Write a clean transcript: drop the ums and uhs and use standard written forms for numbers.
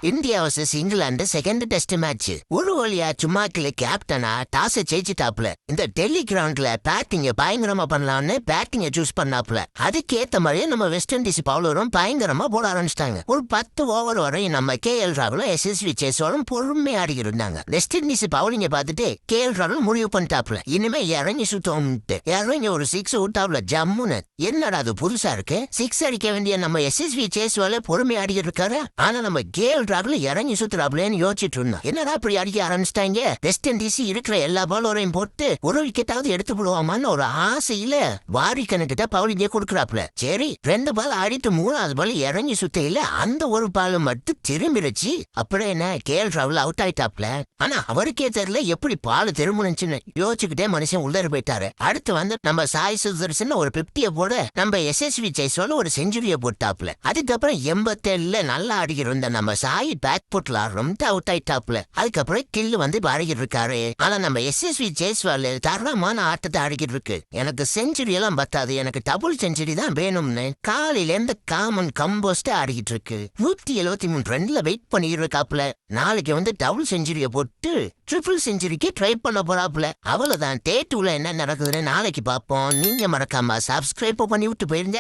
India versus England second test match. ஒரு வழியா சும்மாக்கில கேப்டனா டாஸ் ஜெயிச்சிட்டாப்ல. இந்த டெல்லி கிரவுண்ட்ல பேட்டிங்க பயங்கரமா பண்ணலாம்னு பேட்டிங்க சூஸ் பண்ணாப்ல. அதுக்கேத்த மாதிரியே நம்ம வெஸ்ட் இண்டீஸ் பவுலரும் பயங்கரமா போட ஆரம்பிச்சிட்டாங்க. ஒரு 10 ஓவர் வரையும் நம்ம KL ராகுலும் SSV ஜெய்ஸ்வாலும் பொறுமையா ஆடி இருந்தாங்க. வெஸ்ட் இண்டீஸ் பவுலிங்க பார்த்துட்டு KL ராகுல் முடிவு பண்ணிட்டாப்ல. இனிமே இறங்கி சுத்தோம்ட்டு இறங்கி ஒரு 6 விட்டாப்ல ஜம்முன்னு. என்னடா அது புதுசா இருக்கு, 6 அடிக்க வேண்டிய நம்ம SSV ஜெய்ஸ்வால பொறுமையா ஆடி இருக்காரு. ஆனா நம்ம KL ராகுல் இறங்கி சுத்துறாப்லன்னு யோசிச்சுட்டு இருந்தோம். என்னடா இப்படி அடிக்க ஆரம்பிச்சிட்டாங்க. வெஸ்ட் இண்டீஸ் இருக்கிற எல்லா பாலோரையும் போட்டு ஒரு விக்கெட்டாவது எடுத்து போடுவாமான்னு ஒரு ஆசையில வாரிக்கனுக்கிட்ட பவுலிங்க கொடுக்குறாப்ல. சரி 2 பால் ஆடிட்டு 3வது பால் இறங்கி சுத்தையில அந்த ஒரு பால் மட்டும் திரும்பிடுச்சு. அப்புறம் என்ன KL ராகுல் அவுட் ஆயிட்டாப்ல. ஆனா அவருக்கே தெரியல எப்படி பால் திரும்பினுச்சுன்னு. யோசிச்சுக்கிட்டே மனுஷன் உள்ளார போயிட்டாரு. அடுத்து வந்து நம்ம சாய் சுதர்சன் ஒரு 50 போட நம்ம SSV ஜெய்ஸ்வால் ஒரு செஞ்சுரிய போட்டாப்ல. அதுக்கப்புறம் 87ல நல்லா அடிக்கிற நம்ம சாய் பேக் போட்ல ரொம்ப அவுட் ஆயிட்டாப்ல. அதுக்கப்புறம் கில்லு வந்து பாடிக்கிட்டு இருக்காரு. ஆனா நம்ம SSV ஜெய்ஸ்வால் தரமான ஆட்டத்தை ஆடிக்கிட்டு இருக்கு. எனக்கு செஞ்சுரி எல்லாம் பத்தாது, எனக்கு டபுள் செஞ்சுரி தான் வேணும்னு காலையில இருந்து காமன் கம்போஸ்ட் ஆடிக்கிட்டு இருக்கு. 173 ரன்ல வெயிட் பண்ணிட்டு இருக்காப்ல. நாளைக்கு வந்து டபுள் செஞ்சுரிய போட்டு ட்ரிபிள் செஞ்சுரிக்கு ட்ரை பண்ண போறாப்ல. அவ்வளவுதான். டே 2ல என்ன நடக்குதுன்னு நாளைக்கு பார்ப்போம். நீங்க மறக்காம சப்ஸ்கிரைப் பண்ணி விட்டு போயிருங்க.